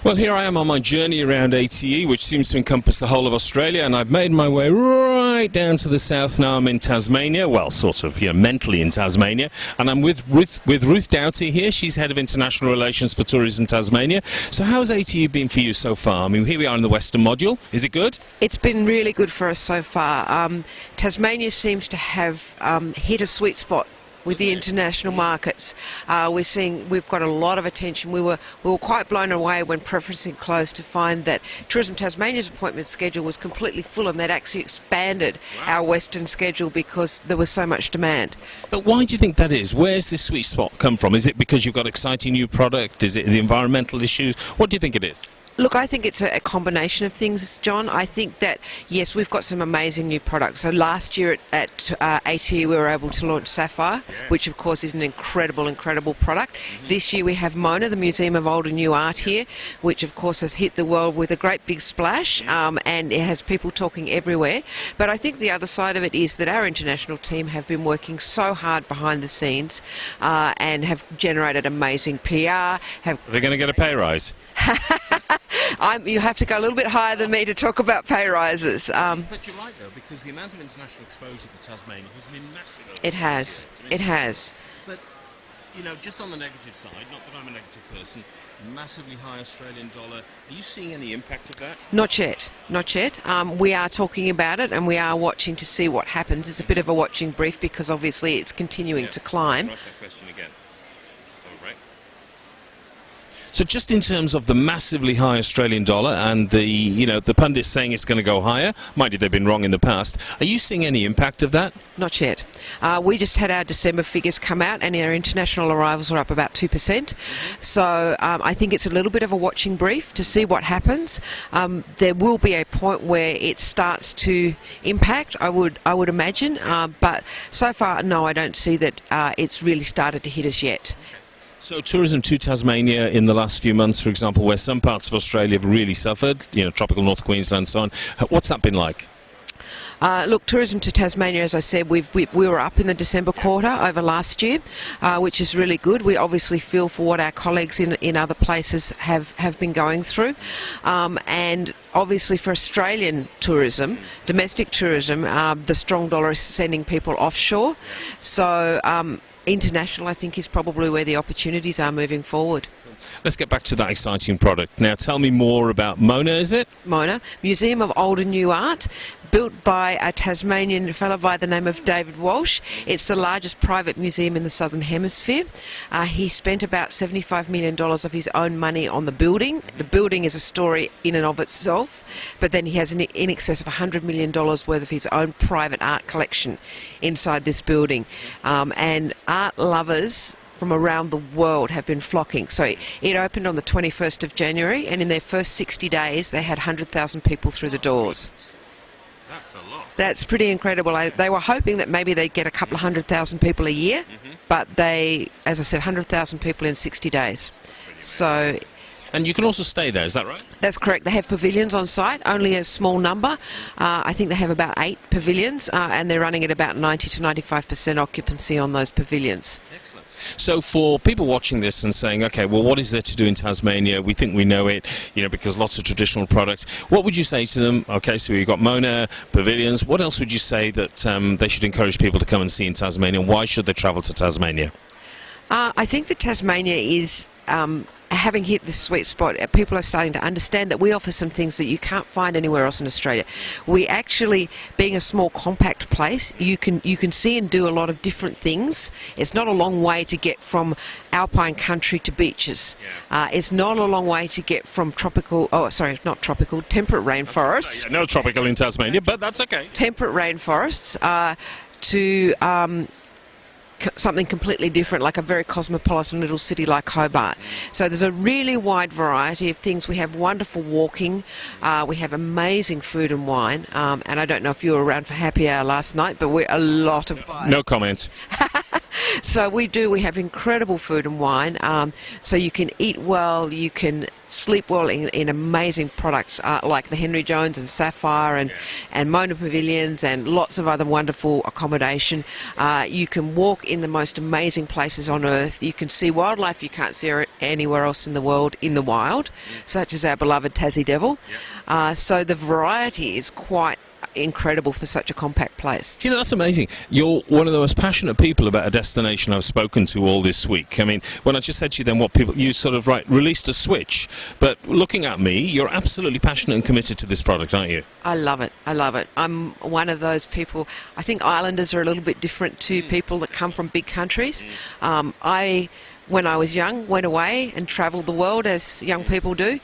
Well, here I am on my journey around ATE, which seems to encompass the whole of Australia, and I've made my way right down to the south. Now I'm in Tasmania, well, sort of, mentally in Tasmania, and I'm with Ruth Doughty here. She's Head of International Relations for Tourism Tasmania. So how's ATE been for you so far? I mean, here we are in the Western Module. Is it good? It's been really good for us so far. Tasmania seems to have hit a sweet spot with the international markets. We've got a lot of attention. We were quite blown away when preferencing closed to find that Tourism Tasmania's appointment schedule was completely full, and they'd actually expanded our Western schedule because there was so much demand. But why do you think that is? Where's this sweet spot come from? Is it because you've got exciting new product? Is it the environmental issues? What do you think it is? Look, I think it's a combination of things, John. I think that, yes, we've got some amazing new products. So last year at ATE we were able to launch Sapphire, which of course is an incredible product. This year we have Mona, the Museum of Old and New Art here, which of course has hit the world with a great big splash, and it has people talking everywhere. But I think the other side of it is that our international team have been working so hard behind the scenes and have generated amazing PR. Are they going to get a pay rise? You have to go a little bit higher than me to talk about pay rises. But you're right, though, because the amount of international exposure to Tasmania has been massive. It has. It has. But, you know, just on the negative side, not that I'm a negative person, massively high Australian dollar. Are you seeing any impact of that? Not yet. Not yet. We are talking about it, and we are watching to see what happens. It's a bit of a watching brief because obviously it's continuing to climb. I'll ask that question again. So just in terms of the massively high Australian dollar and the pundits saying it's going to go higher, mind you, they've been wrong in the past, are you seeing any impact of that? Not yet. We just had our December figures come out, and our international arrivals are up about 2%. So I think it's a little bit of a watching brief to see what happens. There will be a point where it starts to impact, I would imagine, but so far, no, I don't see that it's really started to hit us yet. So tourism to Tasmania in the last few months, for example, where some parts of Australia have really suffered, tropical North Queensland and so on, what's that been like? Look, tourism to Tasmania, as I said, we were up in the December quarter over last year, which is really good. We obviously feel for what our colleagues in other places have been going through. And obviously for Australian tourism, domestic tourism, the strong dollar is sending people offshore. So international, I think, is probably where the opportunities are moving forward. Let's get back to that exciting product. Now, tell me more about Mona, is it? Mona, Museum of Old and New Art, built by a Tasmanian fellow by the name of David Walsh. It's the largest private museum in the Southern Hemisphere. He spent about $75 million of his own money on the building. The building is a story in and of itself, but then he has in excess of $100 million worth of his own private art collection inside this building. And art lovers from around the world have been flocking. So it opened on the 21st of January, and in their first 60 days they had 100,000 people through the doors. That's a lot. That's pretty incredible. They were hoping that maybe they'd get a couple of 100,000 people a year, but they, as I said, 100,000 people in 60 days. So. And you can also stay there, is that right? That's correct. They have pavilions on site, only a small number. I think they have about 8 pavilions, and they're running at about 90 to 95% occupancy on those pavilions. Excellent. So for people watching this and saying, okay, well, what is there to do in Tasmania? We think we know it, because lots of traditional products. What would you say to them? Okay, so you've got Mona, pavilions. What else would you say that they should encourage people to come and see in Tasmania? And why should they travel to Tasmania? I think that Tasmania is having hit this sweet spot. People are starting to understand that we offer some things that you can't find anywhere else in Australia. We actually, being a small compact place, you can see and do a lot of different things. It's not a long way to get from alpine country to beaches. It's not a long way to get from temperate rainforests. No tropical in Tasmania, but that's okay. Temperate rainforests to something completely different, like a very cosmopolitan little city like Hobart. So there's a really wide variety of things. We have wonderful walking, we have amazing food and wine, and I don't know if you were around for happy hour last night, but we're a lot of buyers. No comment. So we have incredible food and wine. So you can eat well, you can sleep well in amazing products like the Henry Jones and Sapphire and Mona Pavilions and lots of other wonderful accommodation. You can walk in the most amazing places on earth. You can see wildlife you can't see anywhere else in the world in the wild, such as our beloved Tassie Devil. So the variety is quite incredible for such a compact place. Do you know, that's amazing. You're one of the most passionate people about a destination I've spoken to all this week. I mean, when I just said to you then what people, you sort of released a switch, but looking at me, you're absolutely passionate and committed to this product, aren't you? I love it. I love it. I'm one of those people. I think islanders are a little bit different to people that come from big countries. When I was young, went away and travelled the world as young people do.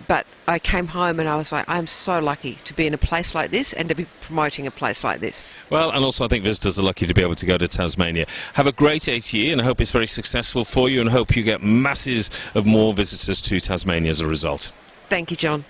But I came home and I was like, I'm so lucky to be in a place like this and to be promoting a place like this. Well, and also I think visitors are lucky to be able to go to Tasmania. Have a great ATE, and I hope it's very successful for you, and hope you get masses of more visitors to Tasmania as a result. Thank you, John.